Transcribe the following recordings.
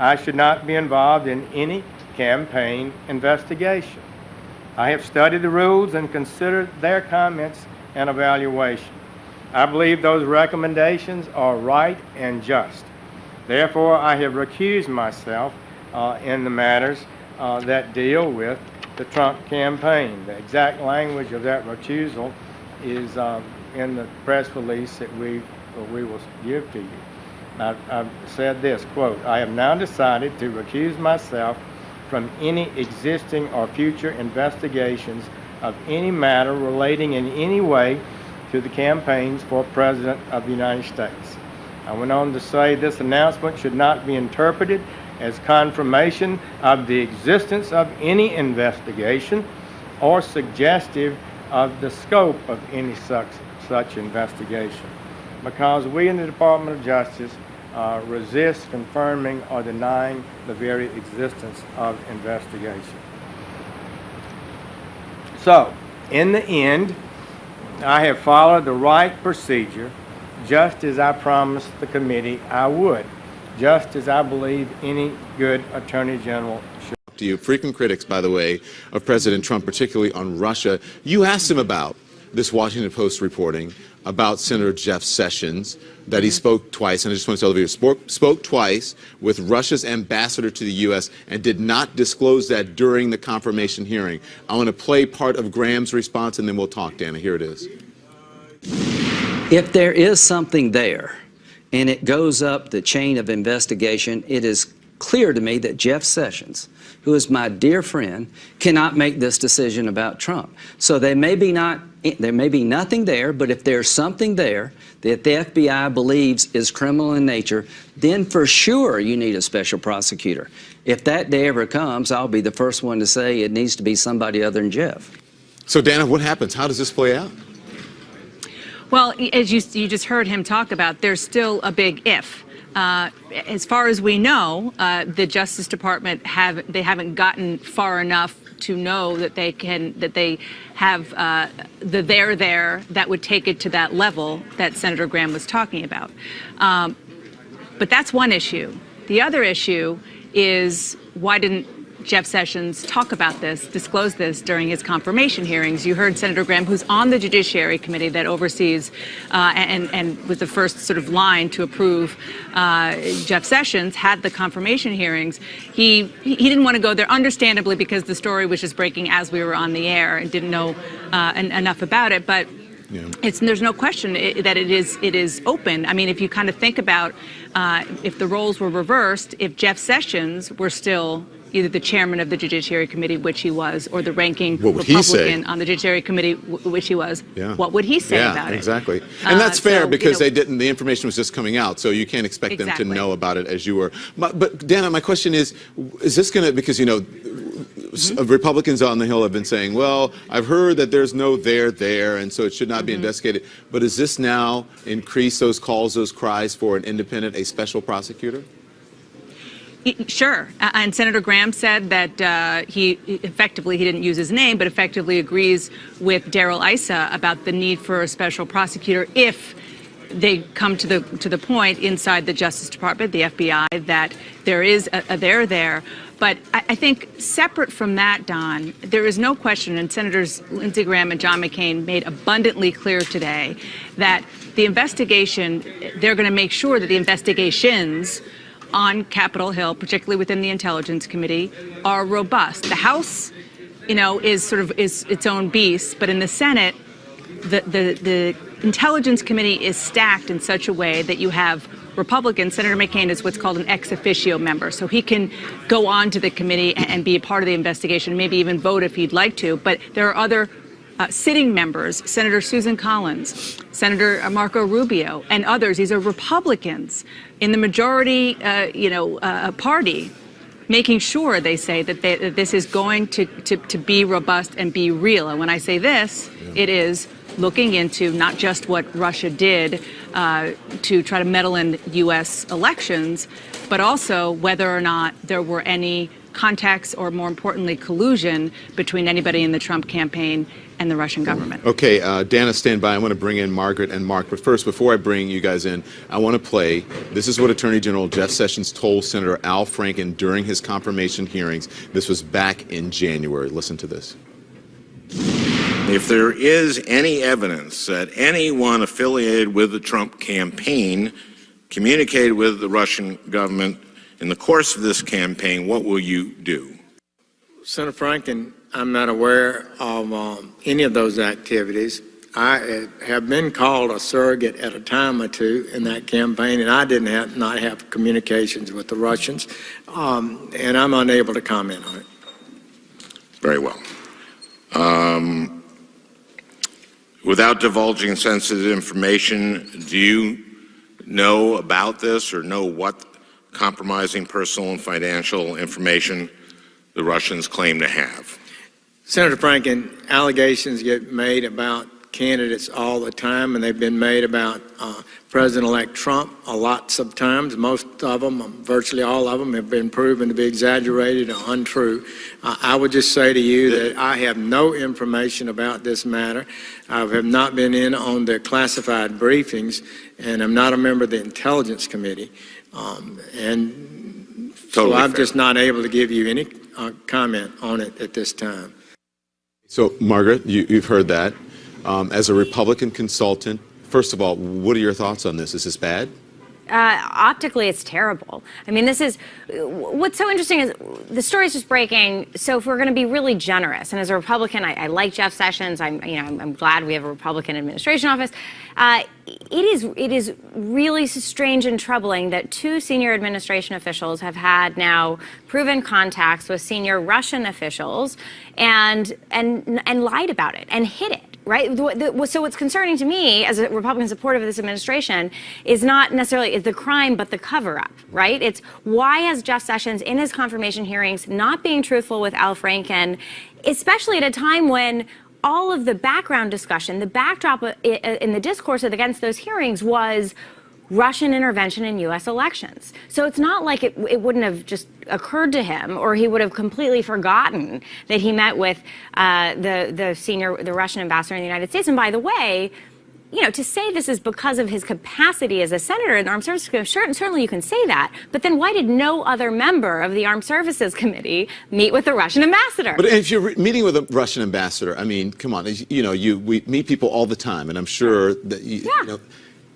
I should not be involved in any campaign investigation. I have studied the rules and considered their comments and evaluation. I believe those recommendations are right and just. Therefore, I have recused myself in the matters that deal with the Trump campaign. The exact language of that recusal is in the press release that we will give to you. I've said this, quote, I have now decided to recuse myself from any existing or future investigations of any matter relating in any way to the campaigns for President of the United States. I went on to say this announcement should not be interpreted as confirmation of the existence of any investigation or suggestive of the scope of any such investigation, because we in the Department of Justice resist confirming or denying the very existence of investigation. So, in the end, I have followed the right procedure, just as I promised the committee I would, just as I believe any good Attorney General should. To you, frequent critics, by the way, of President Trump, particularly on Russia. You asked him about this Washington Post reporting about Senator Jeff Sessions, that he spoke twice, and I just want to tell you, spoke twice with Russia's ambassador to the U.S. and did not disclose that during the confirmation hearing. I want to play part of Graham's response, and then we'll talk, Dana. Here it is. If there is something there, and it goes up the chain of investigation, it is clear to me that Jeff Sessions, who is my dear friend, cannot make this decision about Trump. So there may be nothing there, but if there's something there that the FBI believes is criminal in nature, then for sure you need a special prosecutor. If that day ever comes, I'll be the first one to say it needs to be somebody other than Jeff. So, Dana, what happens? How does this play out? Well, as you just heard him talk about, there's still a big if. As far as we know, the Justice Department haven't gotten far enough to know that they have the there that would take it to that level that Senator Graham was talking about. But that's one issue. The other issue is, why didn't Jeff Sessions talk about this, disclose this during his confirmation hearings? You heard Senator Graham, who's on the Judiciary Committee that oversees and was the first sort of line to approve Jeff Sessions, had the confirmation hearings. He didn't want to go there, understandably, because the story was just breaking as we were on the air and didn't know enough about it. But yeah, there's no question that it is open. I mean, if you kind of think about if the roles were reversed, if Jeff Sessions were still either the chairman of the Judiciary Committee, which he was, or the ranking Republican on the Judiciary Committee, which he was, yeah, what would he say about it? Exactly. And that's fair, because they didn't, the information was just coming out, so you can't expect them to know about it as you were. But Dana, my question is this going to, because, you know, Republicans on the Hill have been saying, well, I've heard that there's no there, and so it should not be investigated. But does this now increase those calls, those cries for an independent, a special prosecutor? Sure. And Senator Graham said that he didn't use his name, but effectively agrees with Darrell Issa about the need for a special prosecutor if they come to the point inside the Justice Department, the FBI, that there is a there. But I think separate from that, Don, there is no question, and Senators Lindsey Graham and John McCain made abundantly clear today that the investigation, they're going to make sure that the investigations on Capitol Hill, particularly within the Intelligence Committee, are robust. The House, you know, is its own beast, but in the Senate, the Intelligence Committee is stacked in such a way that you have Republicans. Senator McCain is what's called an ex officio member, so he can go on to the committee and be a part of the investigation, maybe even vote if he'd like to. But there are other sitting members, Senator Susan Collins, Senator Marco Rubio, and others. These are Republicans in the majority, party, making sure, they say, that this is going to be robust and be real. And when I say this, it is looking into not just what Russia did to try to meddle in U.S. elections, but also whether or not there were any contacts or, more importantly, collusion between anybody in the Trump campaign and the Russian government. Okay, Dana, stand by. I want to bring in Margaret and Mark. But first, before I bring you guys in, I want to play. This is what Attorney General Jeff Sessions told Senator Al Franken during his confirmation hearings. This was back in January. Listen to this. If there is any evidence that anyone affiliated with the Trump campaign communicated with the Russian government in the course of this campaign, what will you do? Senator Franken, I'm not aware of any of those activities. I have been called a surrogate at a time or two in that campaign, and I did not have communications with the Russians, and I'm unable to comment on it. Very well. Without divulging sensitive information, do you know about this or know what compromising personal and financial information the Russians claim to have? Senator Franken, allegations get made about candidates all the time, and they've been made about President-elect Trump lots of times. Most of them, virtually all of them, have been proven to be exaggerated or untrue. I would just say to you that I have no information about this matter. I have not been in on the classified briefings, and I'm not a member of the Intelligence Committee. So I'm just not able to give you any comment on it at this time. So, Margaret, you've heard that. As a Republican consultant, first of all, what are your thoughts on this? Is this bad? Optically, it's terrible. I mean, this is what's so interesting is the story's just breaking. So if we're going to be really generous, and as a Republican, I like Jeff Sessions. I'm glad we have a Republican administration office. It is really strange and troubling that two senior administration officials have had now proven contacts with senior Russian officials and lied about it and hid it. Right? So what's concerning to me as a Republican supporter of this administration is not necessarily the crime, but the cover-up, right? It's why has Jeff Sessions in his confirmation hearings not being truthful with Al Franken, especially at a time when all of the background discussion, the backdrop in the discourse against those hearings was Russian intervention in U.S. elections. So it's not like it wouldn't have just occurred to him, or he would have completely forgotten that he met with the Russian ambassador in the United States. And by the way, you know, to say this is because of his capacity as a senator in the Armed Services Committee, certainly you can say that. But then why did no other member of the Armed Services Committee meet with the Russian ambassador? But if you're meeting with a Russian ambassador, I mean, come on, we meet people all the time, and I'm sure that you know.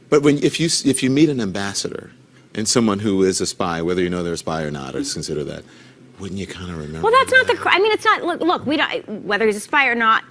But if you meet an ambassador and someone who is a spy, whether you know they're a spy or not, or consider that, wouldn't you kind of remember? Well, that's not the. I mean, it's not. Look. We don't. Whether he's a spy or not,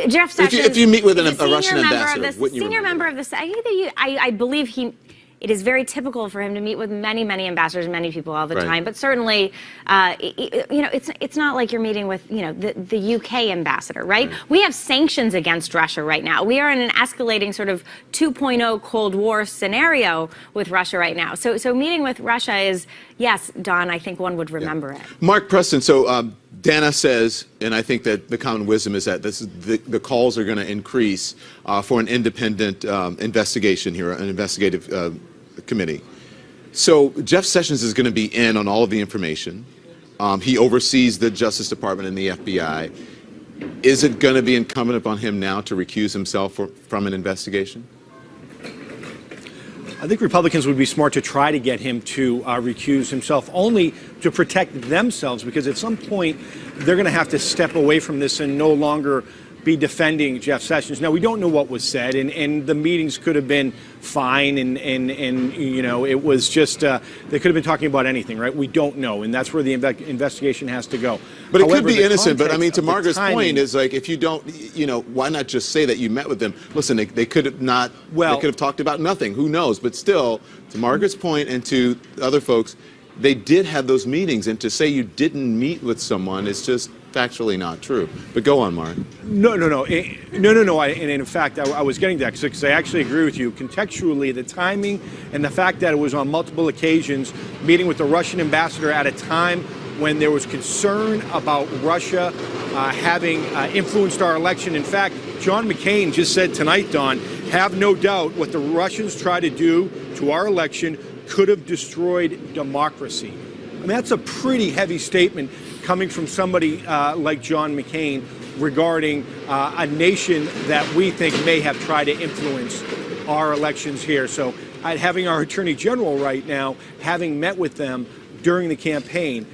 Jeff Sessions. If you meet with a Russian ambassador, wouldn't you senior remember? member of the. I believe he. It is very typical for him to meet with many ambassadors, many people all the time. But certainly, it's not like you're meeting with the UK ambassador, right? We have sanctions against Russia right now. We are in an escalating sort of 2.0 Cold War scenario with Russia right now. So meeting with Russia is, yes, Don, I think one would remember it. Mark Preston. So Dana says, and I think that the common wisdom is that the calls are going to increase for an independent investigation here, an investigative committee. So Jeff Sessions is going to be in on all of the information. He oversees the Justice Department and the FBI. Is it going to be incumbent upon him now to recuse himself from an investigation? I think Republicans would be smart to try to get him to recuse himself, only to protect themselves, because at some point they're going to have to step away from this and no longer be defending Jeff Sessions. Now, we don't know what was said, and the meetings could have been fine, and it was just, they could have been talking about anything, right? We don't know, and that's where the investigation has to go. But it could be innocent, but I mean, to Margaret's point is like, if you don't, why not just say that you met with them? Listen, they could have not, they could have talked about nothing, who knows? But still, to Margaret's point and to other folks, they did have those meetings, and to say you didn't meet with someone is just factually not true. But go on, Mark. No. And in fact, I was getting that because I actually agree with you. Contextually, the timing and the fact that it was on multiple occasions, meeting with the Russian ambassador at a time when there was concern about Russia having influenced our election. In fact, John McCain just said tonight, Don, have no doubt what the Russians try to do to our election could have destroyed democracy. I mean, that's a pretty heavy statement coming from somebody like John McCain, regarding a nation that we think may have tried to influence our elections here. So having our Attorney General right now, having met with them during the campaign,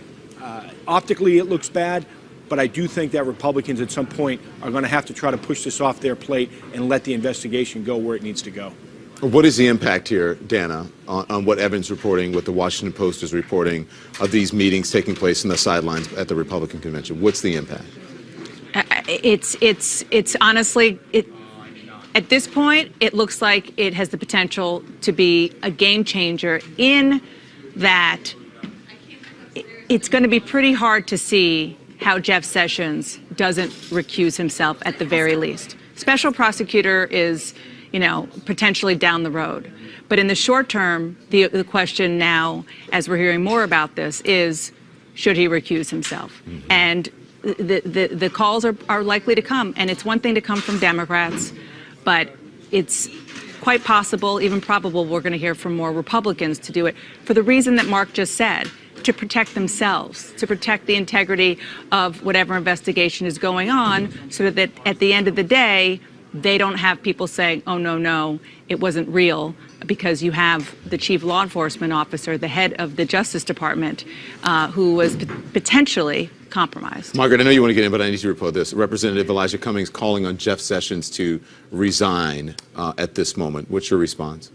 optically it looks bad, but I do think that Republicans at some point are going to have to try to push this off their plate and let the investigation go where it needs to go. What is the impact here, Dana, on what Evan's reporting, what the Washington Post is reporting of these meetings taking place in the sidelines at the Republican convention? What's the impact? It's honestly, at this point, it looks like it has the potential to be a game changer in that it's going to be pretty hard to see how Jeff Sessions doesn't recuse himself at the very least. Special prosecutor is, potentially down the road. But in the short term, the question now, as we're hearing more about this, is should he recuse himself? Mm-hmm. And the calls are likely to come. And it's one thing to come from Democrats, but it's quite possible, even probable, we're going to hear from more Republicans to do it for the reason that Mark just said, to protect themselves, to protect the integrity of whatever investigation is going on, so that at the end of the day, they don't have people saying, oh, no, it wasn't real, because you have the chief law enforcement officer, the head of the Justice Department, who was potentially compromised. Margaret, I know you want to get in, but I need to report this. Representative Elijah Cummings calling on Jeff Sessions to resign at this moment. What's your response?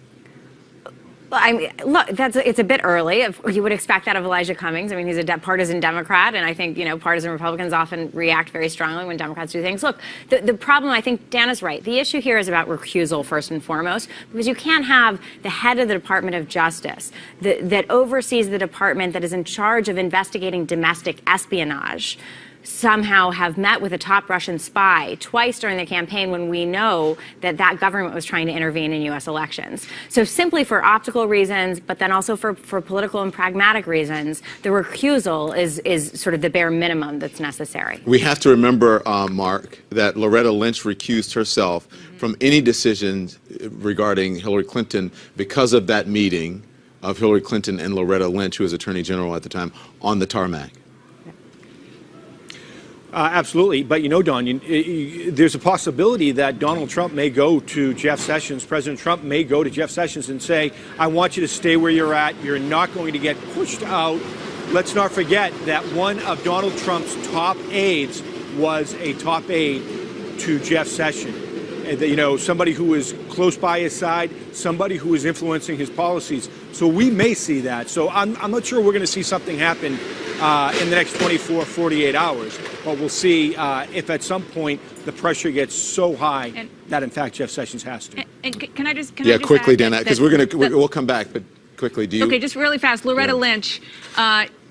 Well, I mean, look, it's a bit early. You would expect that of Elijah Cummings. I mean, he's a partisan Democrat, and I think, partisan Republicans often react very strongly when Democrats do things. Look, the problem, I think Dana's right. The issue here is about recusal, first and foremost, because you can't have the head of the Department of Justice that oversees the department that is in charge of investigating domestic espionage somehow have met with a top Russian spy twice during the campaign, when we know that that government was trying to intervene in U.S. elections. So simply for optical reasons, but then also for political and pragmatic reasons, the recusal is sort of the bare minimum that's necessary. We have to remember, Mark, that Loretta Lynch recused herself from any decisions regarding Hillary Clinton because of that meeting of Hillary Clinton and Loretta Lynch, who was Attorney General at the time, on the tarmac. Absolutely. But Don, there's a possibility that Donald Trump may go to Jeff Sessions, President Trump may go to Jeff Sessions and say, I want you to stay where you're at. You're not going to get pushed out. Let's not forget that one of Donald Trump's top aides was a top aide to Jeff Sessions. And, somebody who was close by his side, somebody who was influencing his policies. So we may see that. So I'm not sure we're going to see something happen in the next 24, 48 hours. But we'll see if at some point the pressure gets so high that, in fact, Jeff Sessions has to. And can I just quickly, Dana, because we'll come back, but quickly, do you? Okay, just really fast. Loretta Lynch,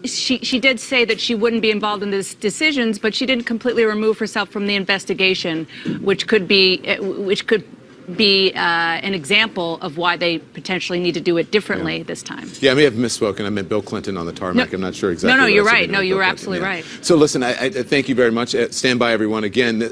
she did say that she wouldn't be involved in these decisions, but she didn't completely remove herself from the investigation, which could be an example of why they potentially need to do it differently this time. Yeah, I may have misspoken. I meant Bill Clinton on the tarmac. I'm not sure exactly. No, you're right. No, you were absolutely right. So listen, I thank you very much. Stand by, everyone. Again,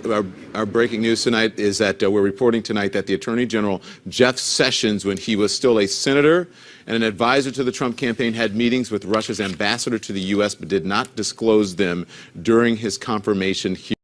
our breaking news tonight is that we're reporting tonight that the Attorney General, Jeff Sessions, when he was still a senator and an advisor to the Trump campaign, had meetings with Russia's ambassador to the U.S., but did not disclose them during his confirmation hearing.